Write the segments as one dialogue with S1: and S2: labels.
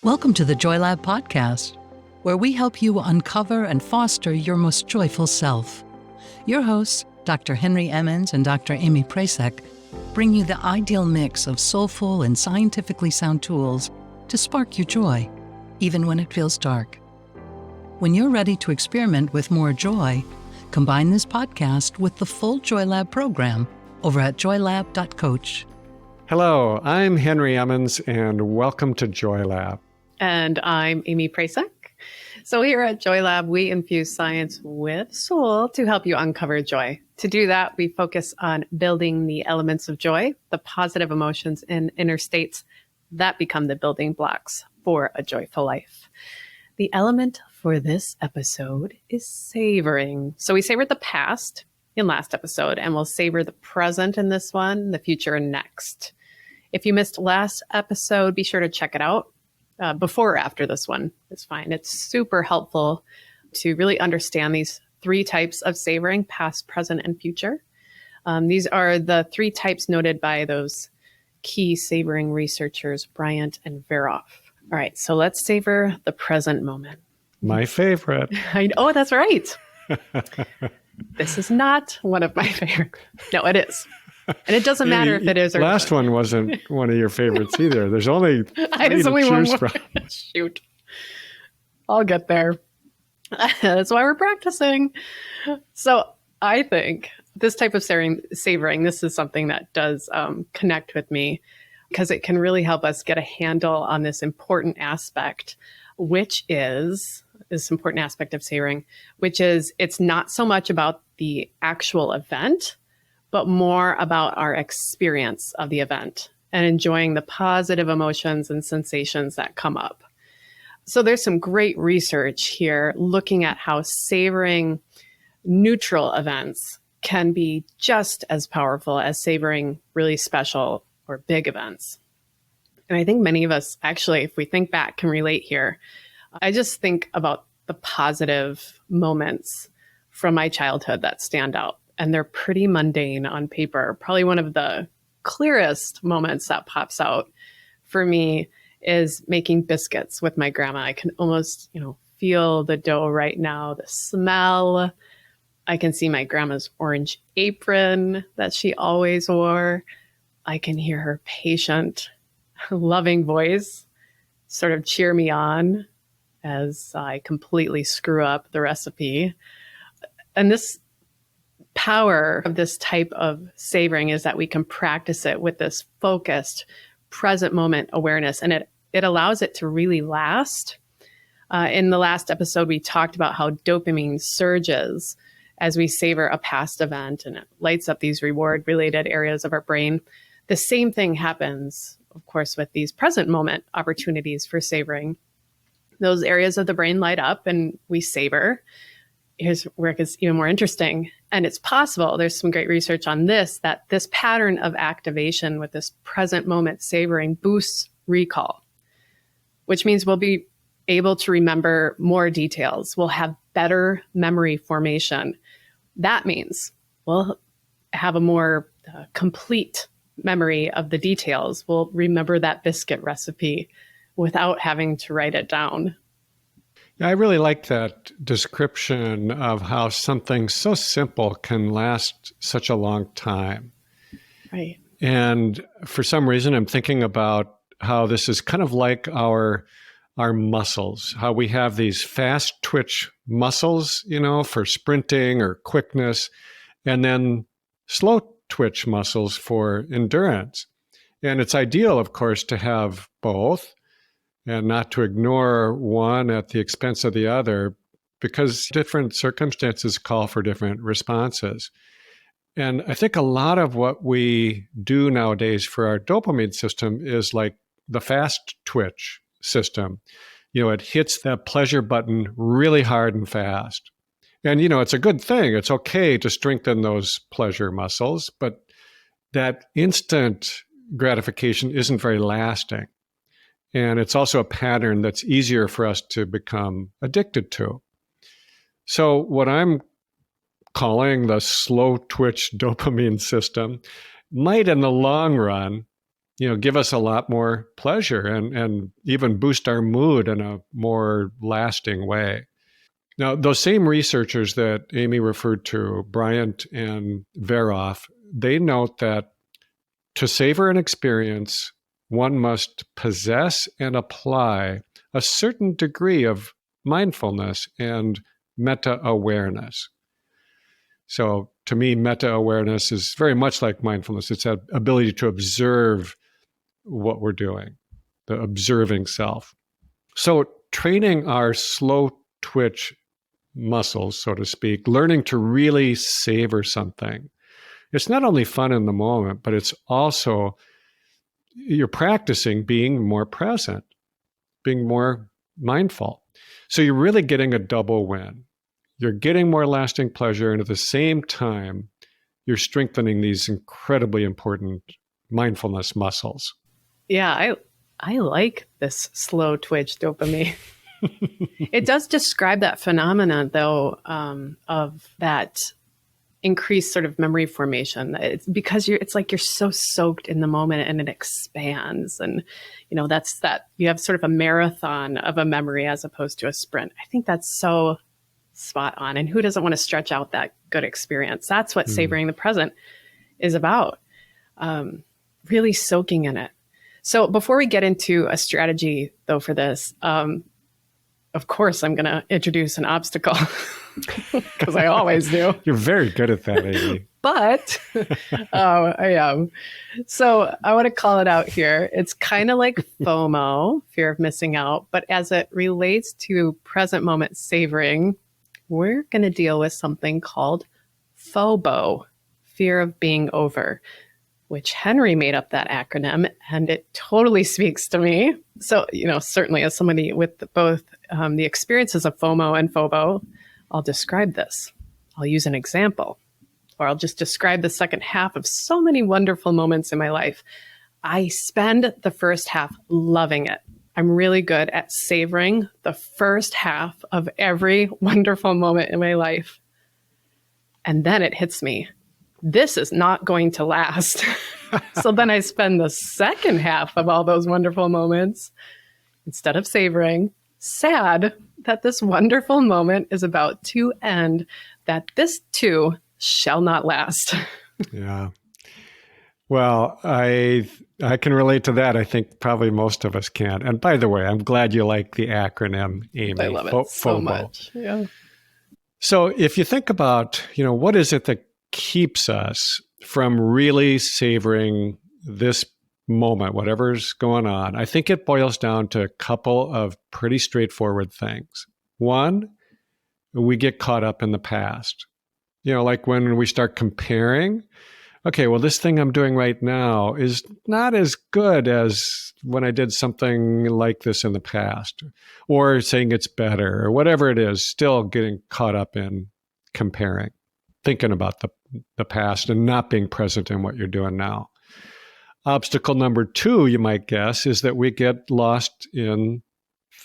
S1: Welcome to the Joy Lab podcast, where we help you uncover and foster your most joyful self. Your hosts, Dr. Henry Emmons and Dr. Amy Prasek, bring you the ideal mix of soulful and scientifically sound tools to spark your joy, even when it feels dark. When you're ready to experiment with more joy, combine this podcast with the full Joy Lab program over at joylab.coach.
S2: Hello, I'm Henry Emmons, and welcome to Joy Lab.
S3: And I'm Amy Prasek. So here at Joy Lab, we infuse science with soul to help you uncover joy. To do that, we focus on building the elements of joy, the positive emotions and inner states that become the building blocks for a joyful life. The element for this episode is savoring. So we savored the past in last episode, and we'll savor the present in this one, the future next. If you missed last episode, be sure to check it out. Before or after this one is fine. It's super helpful to really understand these three types of savoring: past, present, and future. These are the three types noted by those key savoring researchers, Bryant and Veroff. All right, so let's savor the present moment.
S2: My favorite.
S3: I know, that's right. This is not one of my favorites. No, it is. And it doesn't matter if it is or not.
S2: Last one wasn't one of your favorites either. There's only three to choose from.
S3: Shoot. I'll get there. That's why we're practicing. So I think this type of savoring, this is something that does connect with me because it can really help us get a handle on this important aspect, which is this important aspect of savoring, which is it's not so much about the actual event, but more about our experience of the event and enjoying the positive emotions and sensations that come up. So there's some great research here looking at how savoring neutral events can be just as powerful as savoring really special or big events. And I think many of us, actually, if we think back, can relate here. I just think about the positive moments from my childhood that stand out. And they're pretty mundane on paper. Probably one of the clearest moments that pops out for me is making biscuits with my grandma. I can almost, feel the dough right now, the smell. I can see my grandma's orange apron that she always wore. I can hear her patient, loving voice sort of cheer me on as I completely screw up the recipe. And this power of this type of savoring is that we can practice it with this focused present moment awareness, and it allows it to really last. In the last episode, we talked about how dopamine surges as we savor a past event, and it lights up these reward-related areas of our brain. The same thing happens, of course, with these present moment opportunities for savoring. Those areas of the brain light up and we savor. Here's where it gets even more interesting. And it's possible, there's some great research on this, that this pattern of activation with this present moment savoring boosts recall, which means we'll be able to remember more details. We'll have better memory formation. That means we'll have a more complete memory of the details. We'll remember that biscuit recipe without having to write it down.
S2: I really like that description of how something so simple can last such a long time.
S3: Right. And
S2: for some reason, I'm thinking about how this is kind of like our muscles, how we have these fast twitch muscles, for sprinting or quickness, and then slow twitch muscles for endurance. And it's ideal, of course, to have both, and not to ignore one at the expense of the other, because different circumstances call for different responses. And I think a lot of what we do nowadays for our dopamine system is like the fast twitch system. It hits that pleasure button really hard and fast. And, it's a good thing. It's okay to strengthen those pleasure muscles, but that instant gratification isn't very lasting. And it's also a pattern that's easier for us to become addicted to. So what I'm calling the slow twitch dopamine system might in the long run give us a lot more pleasure and even boost our mood in a more lasting way. Now, those same researchers that Amy referred to, Bryant and Veroff, they note that to savor an experience, one must possess and apply a certain degree of mindfulness and meta-awareness. So to me, meta-awareness is very much like mindfulness. It's that ability to observe what we're doing, the observing self. So training our slow twitch muscles, so to speak, learning to really savor something. It's not only fun in the moment, but it's also, you're practicing being more present, being more mindful. So you're really getting a double win. You're getting more lasting pleasure, and at the same time, you're strengthening these incredibly important mindfulness muscles.
S3: Yeah, I like this slow twitch dopamine. It does describe that phenomenon, though, of that increased sort of memory formation. It's because it's like you're so soaked in the moment and it expands. And, that's that you have sort of a marathon of a memory as opposed to a sprint. I think that's so spot on. And who doesn't want to stretch out that good experience? That's what savoring the present is about, really soaking in it. So before we get into a strategy, though, for this, of course, I'm going to introduce an obstacle because I always do.
S2: You're very good at that, Amy.
S3: But I am. So I want to call it out here. It's kind of like FOMO, fear of missing out. But as it relates to present moment savoring, we're going to deal with something called FOBO, fear of being over, which Henry made up that acronym, and it totally speaks to me. So, certainly as somebody with both the experiences of FOMO and FOBO, I'll describe this. I'll use an example, or I'll just describe the second half of so many wonderful moments in my life. I spend the first half loving it. I'm really good at savoring the first half of every wonderful moment in my life. And then it hits me. This is not going to last. So then I spend the second half of all those wonderful moments, instead of savoring, sad that this wonderful moment is about to end, that this too shall not last.
S2: Yeah. Well, I can relate to that. I think probably most of us can. And by the way, I'm glad you like the acronym, Amy.
S3: I love it so much. Yeah.
S2: So if you think about, what is it that keeps us from really savoring this moment, whatever's going on, I think it boils down to a couple of pretty straightforward things. One, we get caught up in the past. Like when we start comparing, okay, well, this thing I'm doing right now is not as good as when I did something like this in the past, or saying it's better, or whatever it is, still getting caught up in comparing, thinking about the past and not being present in what you're doing now. Obstacle number 2, you might guess, is that we get lost in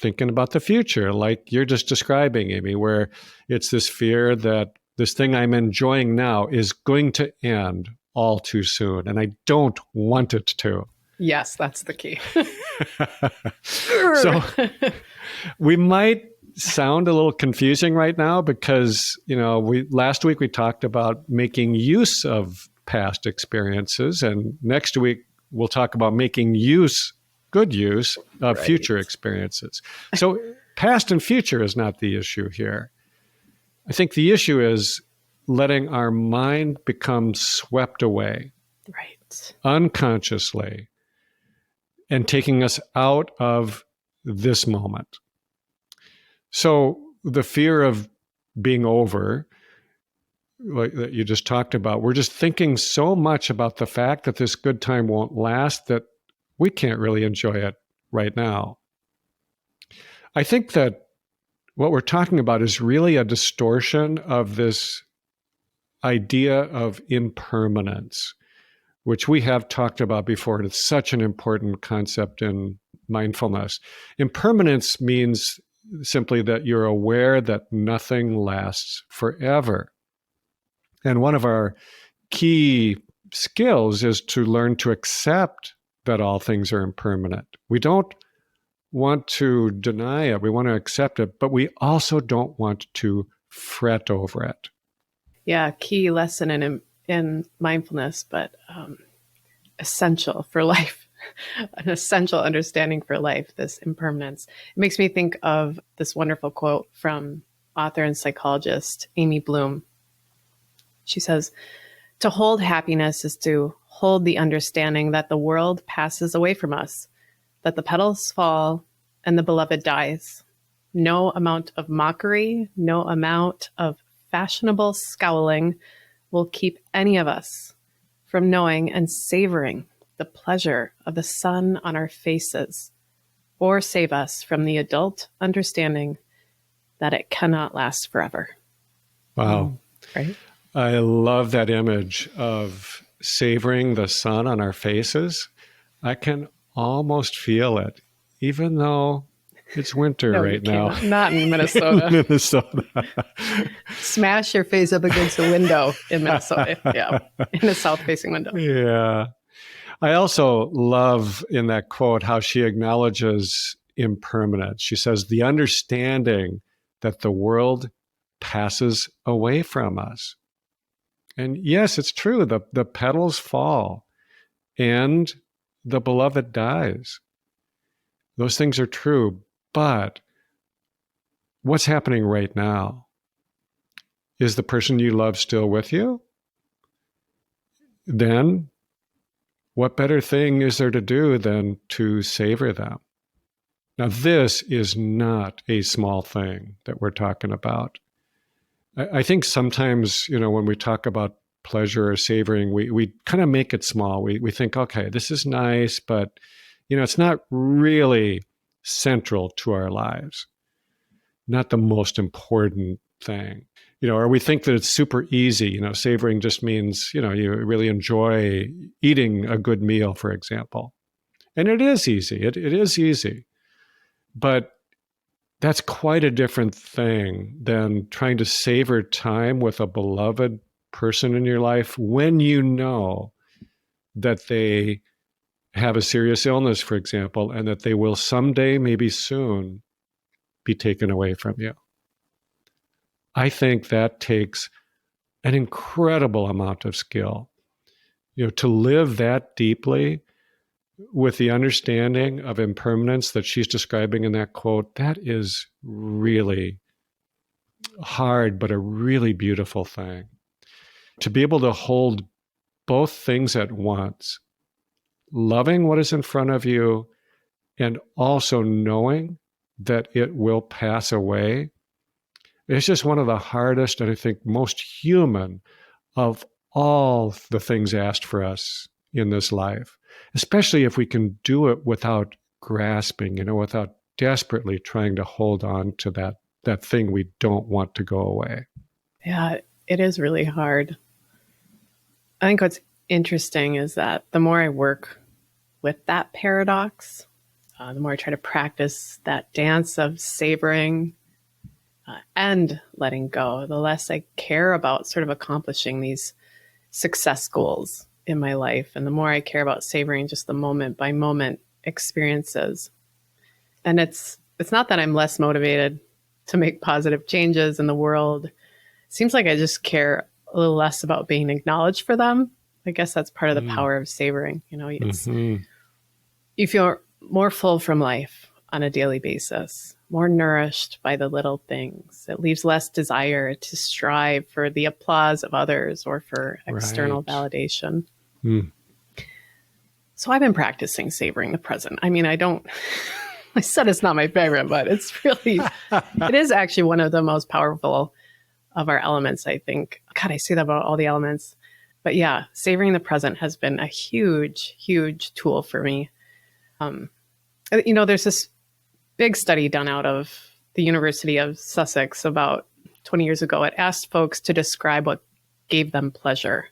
S2: thinking about the future, like you're just describing, Amy, where it's this fear that this thing I'm enjoying now is going to end all too soon, and I don't want it to.
S3: Yes, that's the key.
S2: So we might sound a little confusing right now because, last week we talked about making use of past experiences, and next week we'll talk about making good use of future experiences. So past and future is not the issue here. I think the issue is letting our mind become swept away, unconsciously, and taking us out of this moment. So the fear of being over, like that you just talked about, we're just thinking so much about the fact that this good time won't last that we can't really enjoy it right now. I think that what we're talking about is really a distortion of this idea of impermanence, which we have talked about before, and it's such an important concept in mindfulness. Impermanence means simply that you're aware that nothing lasts forever. And one of our key skills is to learn to accept that all things are impermanent. We don't want to deny it. We want to accept it, but we also don't want to fret over it.
S3: Yeah, key lesson in mindfulness, but essential for life, an essential understanding for life, this impermanence. It makes me think of this wonderful quote from author and psychologist Amy Bloom. She says, "To hold happiness is to hold the understanding that the world passes away from us, that the petals fall and the beloved dies. No amount of mockery, no amount of fashionable scowling will keep any of us from knowing and savoring the pleasure of the sun on our faces, or save us from the adult understanding that it cannot last forever."
S2: Wow.
S3: Right?
S2: I love that image of savoring the sun on our faces. I can almost feel it, even though it's winter
S3: No,
S2: right
S3: you
S2: now.
S3: can't. Not in Minnesota.
S2: Minnesota.
S3: Smash your face up against a window in Minnesota. Yeah. In a south-facing window.
S2: Yeah. I also love in that quote how she acknowledges impermanence. She says, the understanding that the world passes away from us. And yes, it's true. The petals fall and the beloved dies. Those things are true. But what's happening right now? Is the person you love still with you? Then what better thing is there to do than to savor them? Now, this is not a small thing that we're talking about. I think sometimes, when we talk about pleasure or savoring, we kind of make it small. We think, okay, this is nice, but, it's not really central to our lives, not the most important thing. Or we think that it's super easy. Savoring just means, you really enjoy eating a good meal, for example. And it is easy. It is easy. But that's quite a different thing than trying to savor time with a beloved person in your life when you know that they have a serious illness, for example, and that they will someday, maybe soon, be taken away from you. I think that takes an incredible amount of skill, to live that deeply with the understanding of impermanence that she's describing in that quote. That is really hard, but a really beautiful thing. To be able to hold both things at once, loving what is in front of you and also knowing that it will pass away. It's just one of the hardest and I think most human of all the things asked for us in this life, especially if we can do it without grasping, without desperately trying to hold on to that thing we don't want to go away.
S3: Yeah, it is really hard. I think what's interesting is that the more I work with that paradox, the more I try to practice that dance of savoring and letting go, the less I care about sort of accomplishing these success goals in my life. And the more I care about savoring just the moment by moment experiences. And it's not that I'm less motivated to make positive changes in the world. It seems like I just care a little less about being acknowledged for them. I guess that's part of the power of savoring. It's, you feel more full from life on a daily basis, more nourished by the little things. It leaves less desire to strive for the applause of others or for external validation. So I've been practicing savoring the present. I mean, I said it's not my favorite, but it's really, it is actually one of the most powerful of our elements, I think. God, I say that about all the elements. But yeah, savoring the present has been a huge, huge tool for me. There's this big study done out of the University of Sussex about 20 years ago. It asked folks to describe what gave them pleasure,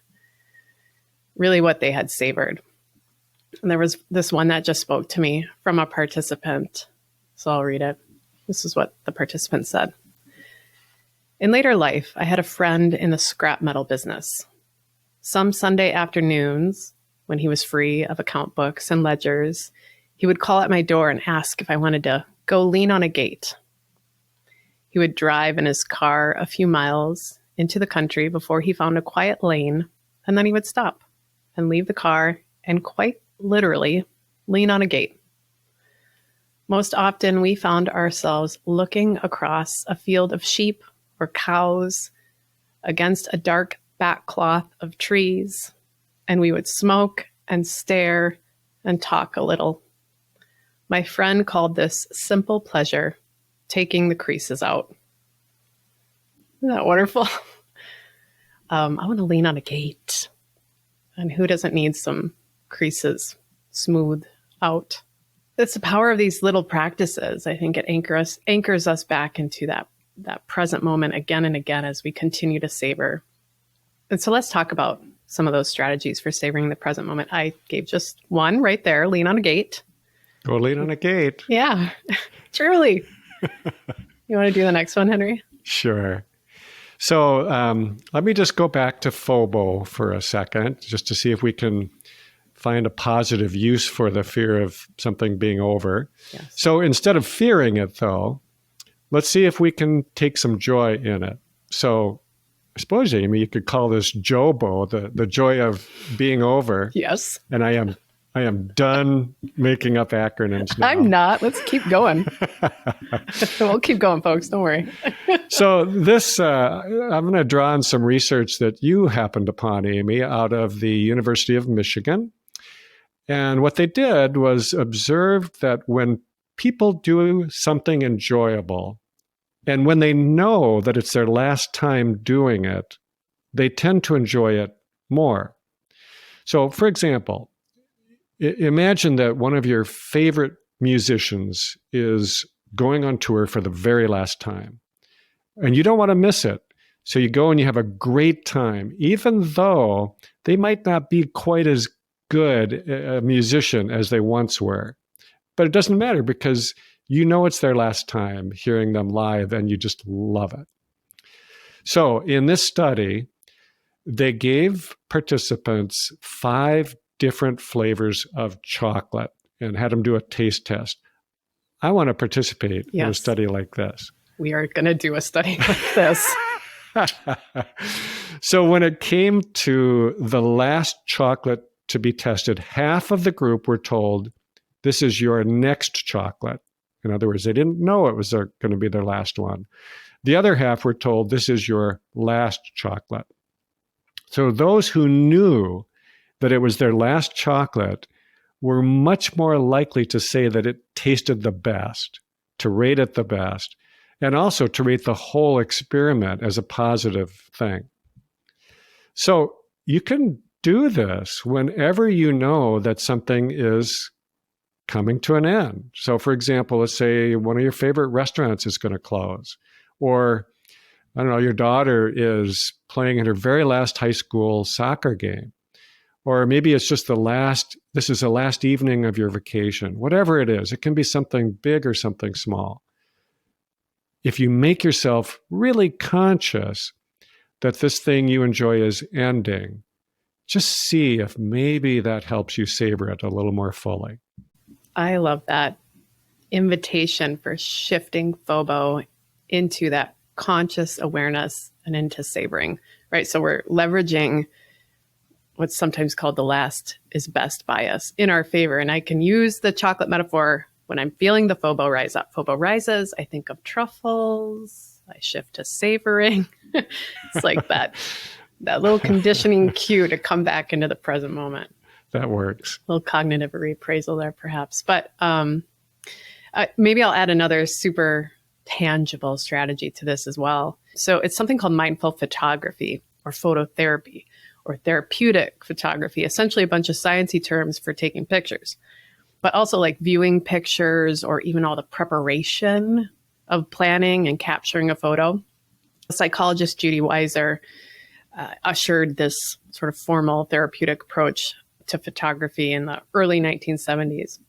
S3: really what they had savored. And there was this one that just spoke to me from a participant. So I'll read it. This is what the participant said. In later life, I had a friend in the scrap metal business. Some Sunday afternoons, when he was free of account books and ledgers, he would call at my door and ask if I wanted to go lean on a gate. He would drive in his car a few miles into the country before he found a quiet lane, and then he would stop and leave the car and quite literally lean on a gate. Most often, we found ourselves looking across a field of sheep or cows against a dark backcloth of trees, and we would smoke and stare and talk a little. My friend called this simple pleasure taking the creases out. Isn't that wonderful? I want to lean on a gate. And who doesn't need some creases smooth out? It's the power of these little practices. I think it anchors us back into that present moment again and again as we continue to savor. And so let's talk about some of those strategies for savoring the present moment. I gave just one right there, lean on a gate.
S2: Go lean on a gate.
S3: Yeah, truly. You want to do the next one, Henry?
S2: Sure. So let me just go back to FOBO for a second, just to see if we can find a positive use for the fear of something being over.
S3: Yes.
S2: So instead of fearing it, though, let's see if we can take some joy in it. So I suppose, Amy, you could call this JOBO, the joy of being over.
S3: Yes.
S2: And I am done making up acronyms now.
S3: I'm not. Let's keep going. We'll keep going, folks. Don't worry.
S2: So this, I'm going to draw on some research that you happened upon, Amy, out of the University of Michigan. And what they did was observe that when people do something enjoyable, and when they know that it's their last time doing it, they tend to enjoy it more. So, for example, imagine that one of your favorite musicians is going on tour for the very last time, and you don't want to miss it. So you go and you have a great time, even though they might not be quite as good a musician as they once were. But it doesn't matter because you know it's their last time hearing them live and you just love it. So in this study, they gave participants 5 different flavors of chocolate and had them do a taste test. I want to participate in a study like this.
S3: We are going to do a study like this.
S2: So when it came to the last chocolate to be tested, half of the group were told, this is your next chocolate. In other words, they didn't know it was going to be their last one. The other half were told, this is your last chocolate. So those who knew that it was their last chocolate were much more likely to say that it tasted the best, to rate it the best, and also to rate the whole experiment as a positive thing. So you can do this whenever you know that something is coming to an end. So for example, let's say one of your favorite restaurants is going to close, or I don't know, your daughter is playing in her very last high school soccer game, or maybe it's just this is the last evening of your vacation, whatever it is. It can be something big or something small. If you make yourself really conscious that this thing you enjoy is ending, just see if maybe that helps you savor it a little more fully.
S3: I love that invitation for shifting FOBO into that conscious awareness and into savoring, right? So we're leveraging what's sometimes called the last is best bias in our favor. And I can use the chocolate metaphor when I'm feeling the FOBO rise up. FOBO rises, I think of truffles, I shift to savoring. It's like that little conditioning cue to come back into the present moment.
S2: That works.
S3: A little cognitive reappraisal there, perhaps. But maybe I'll add another super tangible strategy to this as well. So it's something called mindful photography or phototherapy or therapeutic photography, essentially a bunch of sciencey terms for taking pictures, but also like viewing pictures or even all the preparation of planning and capturing a photo. Psychologist Judy Weiser ushered this sort of formal therapeutic approach to photography in the early 1970s.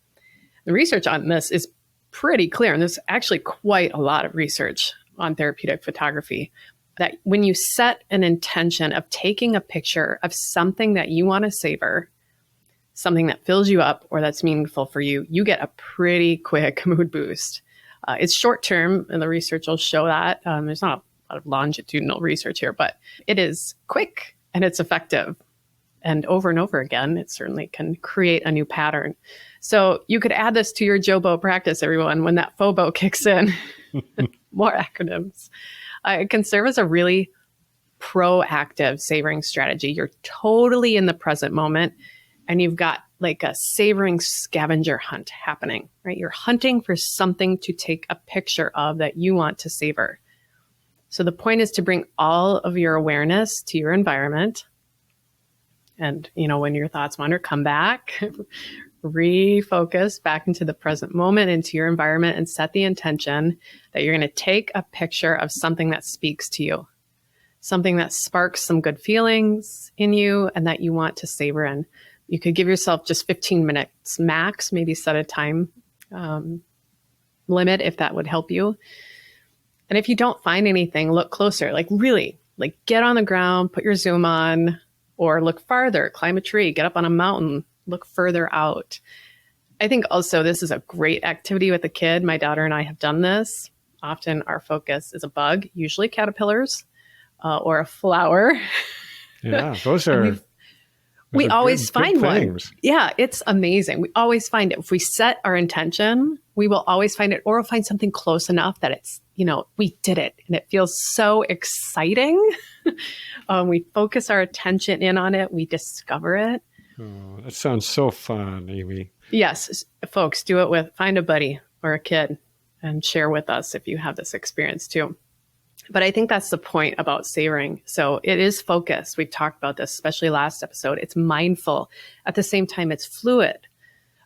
S3: The research on this is pretty clear, and there's actually quite a lot of research on therapeutic photography, that when you set an intention of taking a picture of something that you want to savor, something that fills you up or that's meaningful for you, you get a pretty quick mood boost. It's short term, and the research will show that. There's not a lot of longitudinal research here, but it is quick and it's effective. And over again, it certainly can create a new pattern. So you could add this to your Jobo practice, everyone, when that FOBO kicks in. More acronyms. It can serve as a really proactive savoring strategy. You're totally in the present moment, and you've got like a savoring scavenger hunt happening, right? You're hunting for something to take a picture of that you want to savor. So the point is to bring all of your awareness to your environment. And, when your thoughts wander, come back, refocus back into the present moment, into your environment, and set the intention that you're going to take a picture of something that speaks to you, something that sparks some good feelings in you and that you want to savor in. You could give yourself just 15 minutes max, maybe set a time limit if that would help you. And if you don't find anything, look closer, really, get on the ground, put your zoom on, or look farther, climb a tree, get up on a mountain, look further out. I think also this is a great activity with a kid. My daughter and I have done this. Often our focus is a bug, usually caterpillars, or a flower.
S2: Yeah, those are...
S3: We always find one.
S2: Things.
S3: Yeah, it's amazing. We always find it. If we set our intention, we will always find it, or we'll find something close enough that it's, we did it. And it feels so exciting. We focus our attention in on it. We discover it.
S2: Oh, that sounds so fun, Amy.
S3: Yes, folks, do it find a buddy or a kid and share with us if you have this experience too. But I think that's the point about savoring. So it is focused. We've talked about this, especially last episode. It's mindful. At the same time, it's fluid.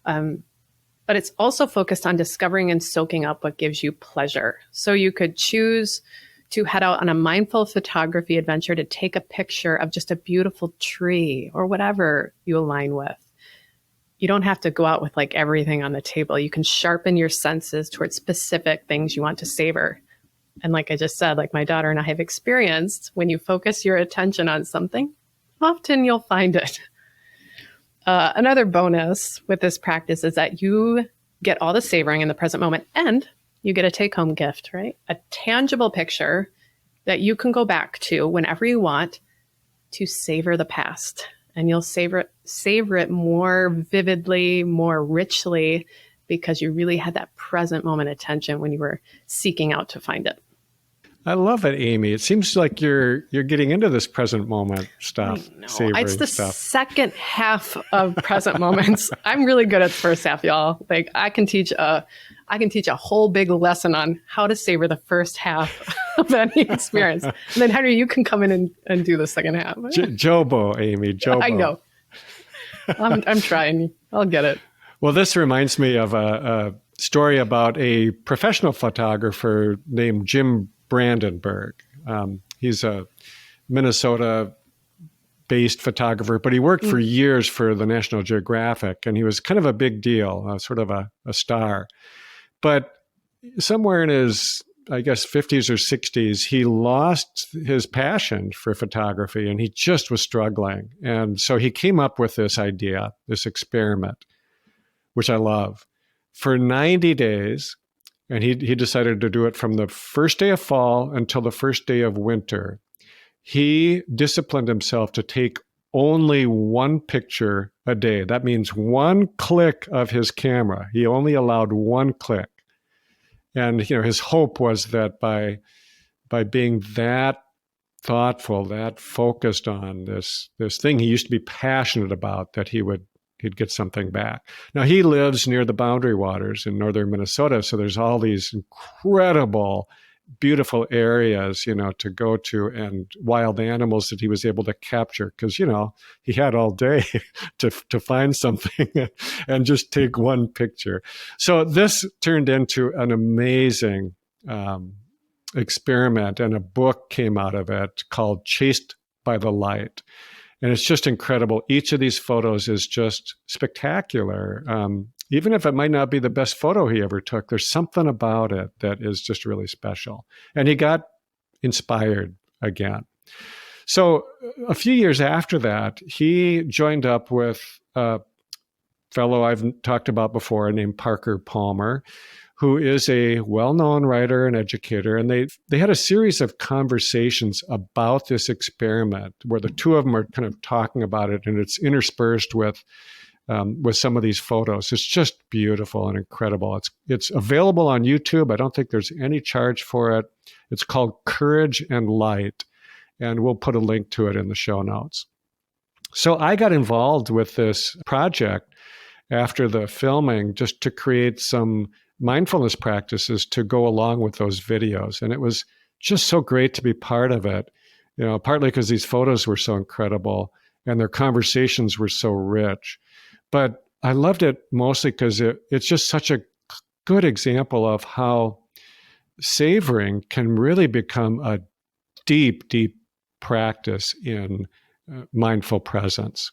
S3: But it's also focused on discovering and soaking up what gives you pleasure. So you could choose to head out on a mindful photography adventure to take a picture of just a beautiful tree or whatever you align with. You don't have to go out with everything on the table. You can sharpen your senses towards specific things you want to savor. And like I just said, my daughter and I have experienced, when you focus your attention on something, often you'll find it. Another bonus with this practice is that you get all the savoring in the present moment, and you get a take-home gift, right? A tangible picture that you can go back to whenever you want to savor the past. And you'll savor it more vividly, more richly, because you really had that present moment attention when you were seeking out to find it.
S2: I love it, Amy. It seems like you're getting into this present moment stuff.
S3: It's the second half of present moments. I'm really good at the first half, y'all. I can teach a whole big lesson on how to savor the first half of any experience. And then Henry, you can come in and do the second half.
S2: Jobo, Amy, Jobo.
S3: I know. I'm trying. I'll get it.
S2: Well, this reminds me of a story about a professional photographer named Jim Brandenburg. He's a Minnesota-based photographer, but he worked for years for the National Geographic, and he was kind of a big deal, sort of a star. But somewhere in his, 50s or 60s, he lost his passion for photography, and he just was struggling. And so he came up with this idea, this experiment, which I love. For 90 days, and he decided to do it from the first day of fall until the first day of winter. He disciplined himself to take only one picture a day. That means one click of his camera. He only allowed one click. And his hope was that by being that thoughtful, that focused on this thing he used to be passionate about, that he'd get something back. Now, he lives near the Boundary Waters in northern Minnesota, so there's all these incredible, beautiful areas, to go to, and wild animals that he was able to capture because, he had all day to find something and just take one picture. So this turned into an amazing experiment, and a book came out of it called Chased by the Light. And it's just incredible. Each of these photos is just spectacular. Even if it might not be the best photo he ever took, there's something about it that is just really special. And he got inspired again. So a few years after that, he joined up with a fellow I've talked about before named Parker Palmer, who is a well-known writer and educator. And they had a series of conversations about this experiment where the two of them are kind of talking about it, and it's interspersed with some of these photos. It's just beautiful and incredible. It's available on YouTube. I don't think there's any charge for it. It's called Courage and Light, and we'll put a link to it in the show notes. So I got involved with this project after the filming just to create some mindfulness practices to go along with those videos. And it was just so great to be part of it, partly because these photos were so incredible and their conversations were so rich. But I loved it mostly because it's just such a good example of how savoring can really become a deep, deep practice in mindful presence.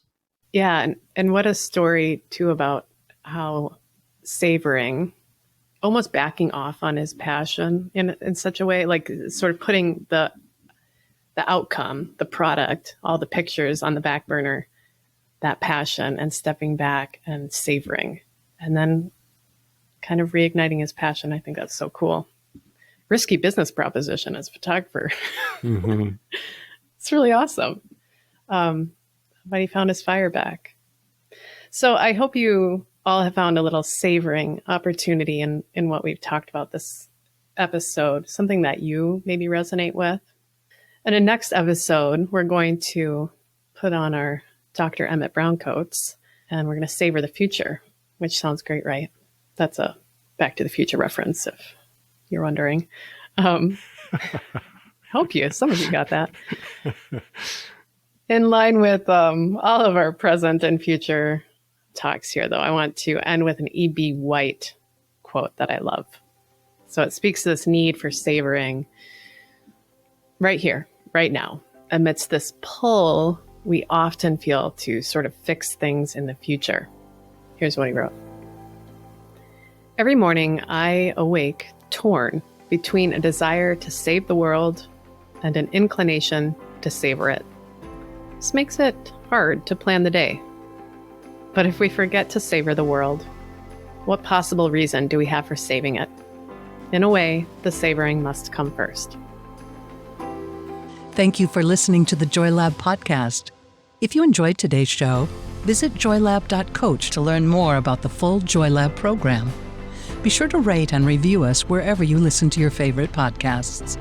S3: Yeah. And what a story, too, about how savoring, almost backing off on his passion in such a way, like sort of putting the outcome, the product, all the pictures on the back burner, that passion, and stepping back and savoring, and then kind of reigniting his passion. I think that's so cool. Risky business proposition as a photographer. Mm-hmm. It's really awesome. But he found his fire back. So I hope you all have found a little savoring opportunity in what we've talked about this episode, something that you maybe resonate with. And in next episode, we're going to put on our Dr. Emmett Brown coats, and we're going to savor the future, which sounds great, right? That's a Back to the Future reference, if you're wondering. Hope some of you got that. In line with all of our present and future talks here, though, I want to end with an E.B. White quote that I love. So it speaks to this need for savoring right here, right now, amidst this pull we often feel to sort of fix things in the future. Here's what he wrote. Every morning, I awake torn between a desire to save the world and an inclination to savor it. This makes it hard to plan the day. But if we forget to savor the world, what possible reason do we have for saving it? In a way, the savoring must come first.
S1: Thank you for listening to the Joy Lab podcast. If you enjoyed today's show, visit joylab.coach to learn more about the full Joy Lab program. Be sure to rate and review us wherever you listen to your favorite podcasts.